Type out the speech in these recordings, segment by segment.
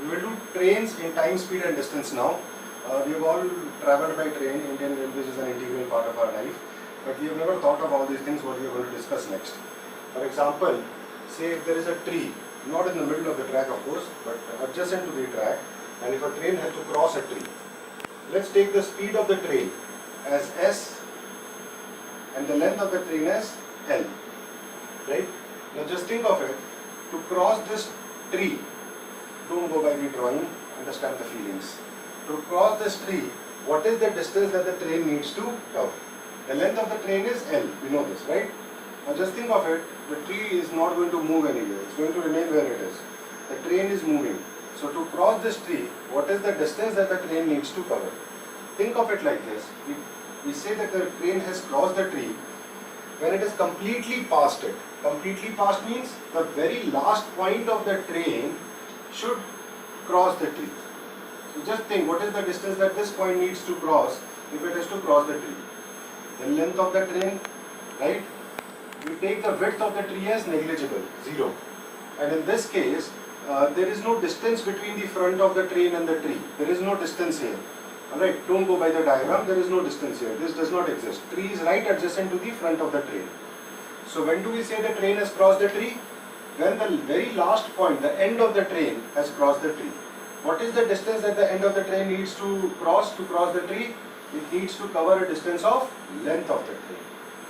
We will do trains in time, speed and distance now. We have all travelled by train. Indian Railways is an integral part of our life. But we have never thought of all these things what we are going to discuss next. For example, say if there is a tree, not in the middle of the track of course, but adjacent to the track, and if a train has to cross a tree. Let's take the speed of the train as S and the length of the train as L. Right? Now just think of it, to cross this tree, don't go by the drawing, understand the feelings. To cross this tree, what is the distance that the train needs to cover? The length of the train is L, we know this, right? Now just think of it, the tree is not going to move anywhere, it's going to remain where it is. The train is moving. So to cross this tree, what is the distance that the train needs to cover? Think of it like this, we say that the train has crossed the tree when it is completely past it. Completely past means the very last point of the train should cross the tree. So just think, what is the distance that this point needs to cross if it is to cross the tree? The length of the train, right? We take the width of the tree as negligible, 0. And in this case, there is no distance between the front of the train and the tree. There is no distance here. Alright, don't go by the diagram, there is no distance here. This does not exist. Tree is right adjacent to the front of the train. So when do we say the train has crossed the tree? When the very last point, the end of the train has crossed the tree. What is the distance that the end of the train needs to cross the tree? It needs to cover a distance of length of the train.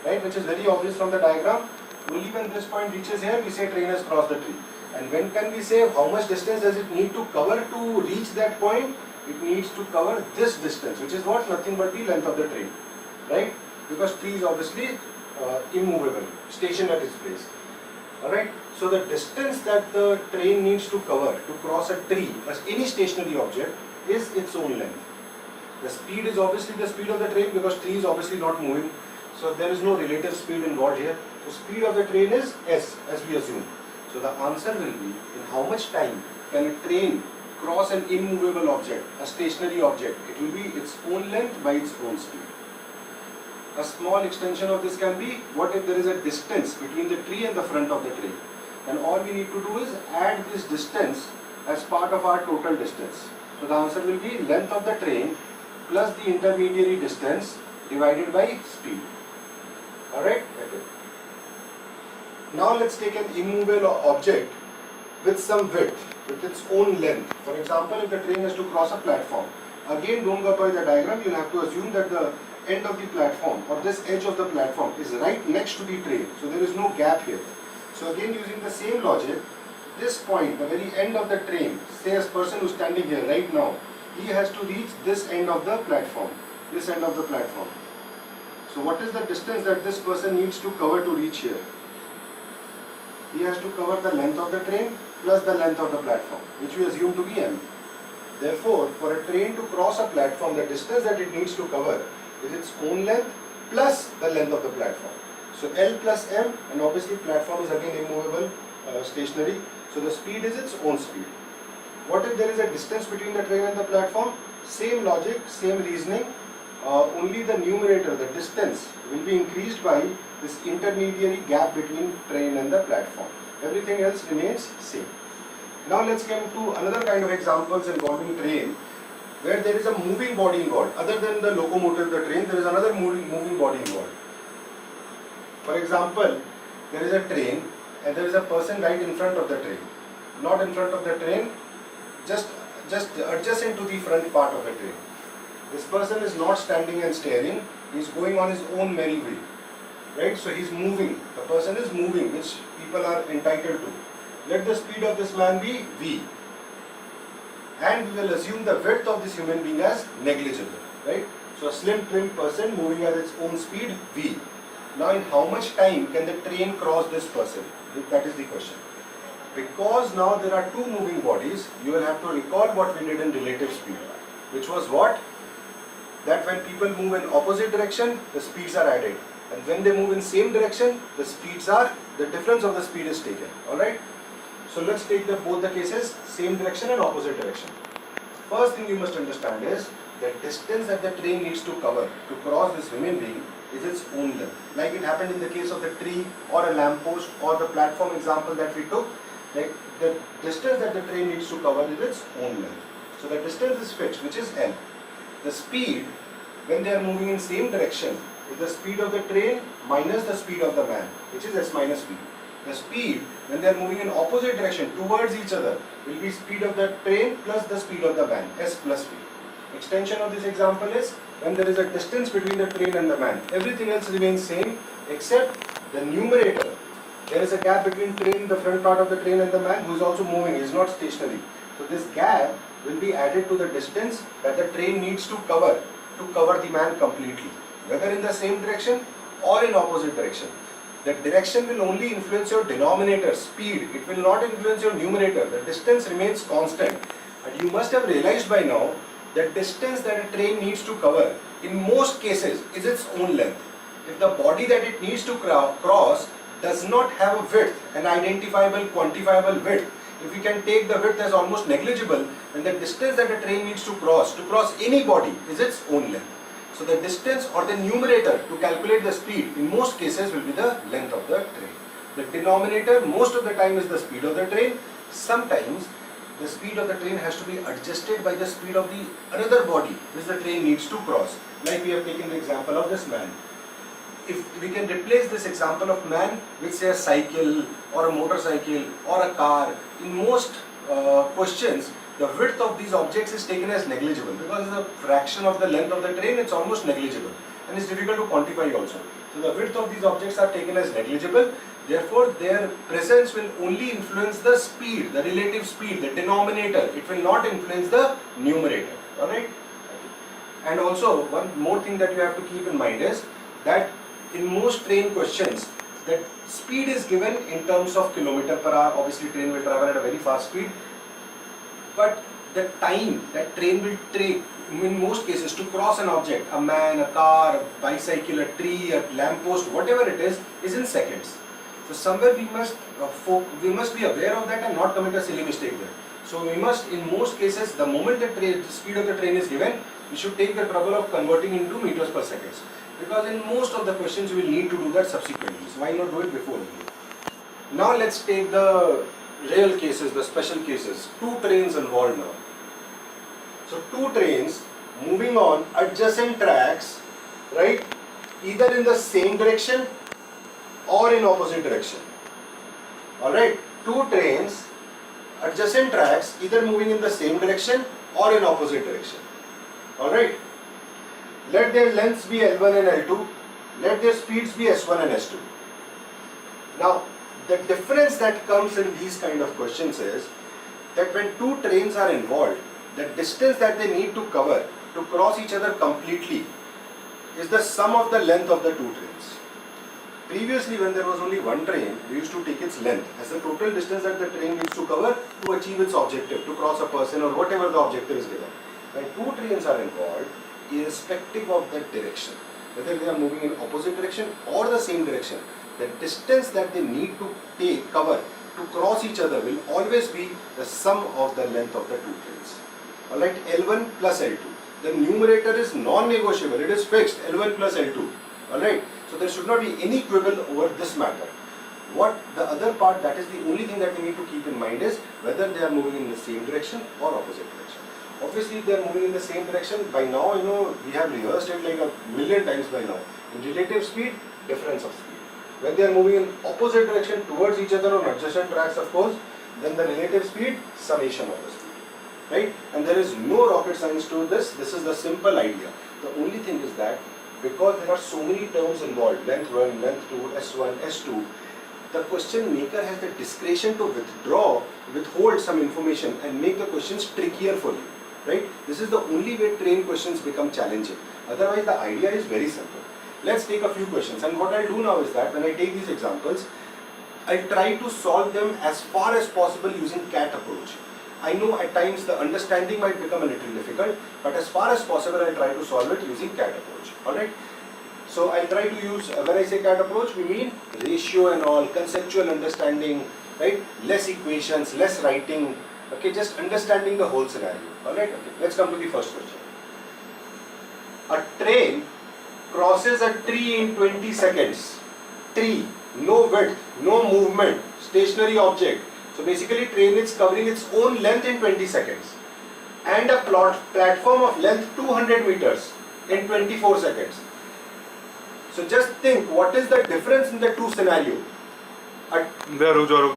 Right, which is very obvious from the diagram. Only when this point reaches here, we say train has crossed the tree. And when can we say how much distance does it need to cover to reach that point? It needs to cover this distance, which is what? Nothing but the length of the train. Right? Because tree is obviously immovable, stationed at its place. Alright? So the distance that the train needs to cover to cross a tree, as any stationary object, is its own length. The speed is obviously the speed of the train because tree is obviously not moving. So there is no relative speed involved here. So speed of the train is S, as we assume. So the answer will be, in how much time can a train cross an immovable object, a stationary object? It will be its own length by its own speed. A small extension of this can be, what if there is a distance between the tree and the front of the train? And all we need to do is add this distance as part of our total distance. So the answer will be length of the train plus the intermediary distance divided by speed. Alright? Okay. Now let's take an immovable object with some width, with its own length. For example, if the train has to cross a platform, again don't go by the diagram, you'll have to assume that the end of the platform or this edge of the platform is right next to the train. So there is no gap here. So again, using the same logic, this point, the very end of the train, say a person who's standing here right now, he has to reach this end of the platform, this end of the platform. So what is the distance that this person needs to cover to reach here? He has to cover the length of the train plus the length of the platform, which we assume to be m. Therefore, for a train to cross a platform, the distance that it needs to cover is its own length plus the length of the platform. So L plus m, and obviously platform is again immovable, stationary. So the speed is its own speed. What if there is a distance between the train and the platform? Same logic, same reasoning. Only the numerator, the distance, will be increased by this intermediary gap between train and the platform. Everything else remains same. Now let's come to another kind of examples involving train, where there is a moving body involved. Other than the locomotive, the train, there is another moving body involved. For example, there is a train and there is a person right in front of the train. Not in front of the train, just adjacent to the front part of the train. This person is not standing and staring, he is going on his own merry way. Right? So he is moving, the person is moving, which people are entitled to. Let the speed of this man be V. And we will assume the width of this human being as negligible. Right? So a slim trim person moving at its own speed V. Now in how much time can the train cross this person? That is the question. Because now there are two moving bodies, you will have to recall what we did in relative speed. Which was what? That when people move in opposite direction, the speeds are added. And when they move in same direction, the difference of the speed is taken. Alright? So let's take both the cases, same direction and opposite direction. First thing you must understand is, the distance that the train needs to cover to cross this human being is its own length. Like it happened in the case of the tree or a lamppost or the platform example that we took, Like the distance that the train needs to cover is its own length. So the distance is fixed, which is L. The speed, when they are moving in same direction, is the speed of the train minus the speed of the man, which is S minus V. The speed, when they are moving in opposite direction towards each other, will be speed of the train plus the speed of the man, S plus V. Extension of this example is when there is a distance between the train and the man. Everything else remains same except the numerator. There is a gap between train, the front part of the train, and the man who is also moving, is not stationary. So this gap will be added to the distance that the train needs to cover the man completely, whether in the same direction or in opposite direction. The direction will only influence your denominator, speed. It will not influence your numerator. The distance remains constant. And you must have realized by now that distance that a train needs to cover in most cases is its own length. If the body that it needs to cross does not have a width, an identifiable, quantifiable width, if we can take the width as almost negligible, then the distance that a train needs to cross any body is its own length. So the distance or the numerator to calculate the speed in most cases will be the length of the train. The denominator most of the time is the speed of the train. Sometimes the speed of the train has to be adjusted by the speed of the another body which the train needs to cross. Like we have taken the example of this man. If we can replace this example of man with say a cycle or a motorcycle or a car, in most questions the width of these objects is taken as negligible because it's a fraction of the length of the train. It's almost negligible and it's difficult to quantify also. So the width of these objects are taken as negligible. Therefore their presence will only influence the speed, the relative speed, the denominator. It will not influence the numerator. Alright? And also one more thing that you have to keep in mind is that in most train questions, that speed is given in terms of kilometer per hour. Obviously train will travel at a very fast speed, but the time that train will take in most cases to cross an object, a man, a car, a bicycle, a tree, a lamppost, whatever it is in seconds. So somewhere we must be aware of that and not commit a silly mistake there. So we must, in most cases, the moment the speed of the train is given, we should take the trouble of converting into meters per second. Because in most of the questions you will need to do that subsequently. So why not do it before? Now let's take the real cases, the special cases. Two trains involved now. So two trains moving on adjacent tracks, right? Either in the same direction or in opposite direction. Alright, two trains, adjacent tracks, either moving in the same direction or in opposite direction. Alright, let their lengths be L1 and L2, let their speeds be S1 and S2. Now, the difference that comes in these kind of questions is that when two trains are involved, the distance that they need to cover to cross each other completely is the sum of the length of the two trains. Previously, when there was only one train, we used to take its length as the total distance that the train needs to cover to achieve its objective, to cross a person or whatever the objective is given. When two trains are involved, irrespective of the direction, whether they are moving in opposite direction or the same direction, the distance that they need to cover to cross each other will always be the sum of the length of the two trains. Alright, L1 plus L2. The numerator is non-negotiable, it is fixed, L1 plus L2. Alright, so there should not be any quibble over this matter. What the other part, that is the only thing that we need to keep in mind is whether they are moving in the same direction or opposite direction. Obviously, if they are moving in the same direction, by now, we have rehearsed it like a million times by now. In relative speed, difference of speed. When they are moving in opposite direction towards each other on adjacent tracks, of course, then the relative speed, summation of the speed. Right? And there is no rocket science to this. This is the simple idea. The only thing is that because there are so many terms involved, length 1, length 2, S1, S2, the question maker has the discretion to withhold some information and make the questions trickier for you. Right? This is the only way train questions become challenging. Otherwise, the idea is very simple. Let's take a few questions, and what I'll do now is that when I take these examples, I'll try to solve them as far as possible using CAT approach. I know at times the understanding might become a little difficult, but as far as possible I'll try to solve it using CAT approach. Alright? So I'll try to use, when I say CAT approach, we mean ratio and all, conceptual understanding, right? Less equations, less writing, okay, just understanding the whole scenario. Alright? Okay, let's come to the first question. A train crosses a tree in 20 seconds. Tree, no width, no movement, stationary object. So So basically train is covering its own length in 20 seconds and a platform of length 200 meters in 24 seconds. So just think, what is the difference in the two scenarios? रुक जाओ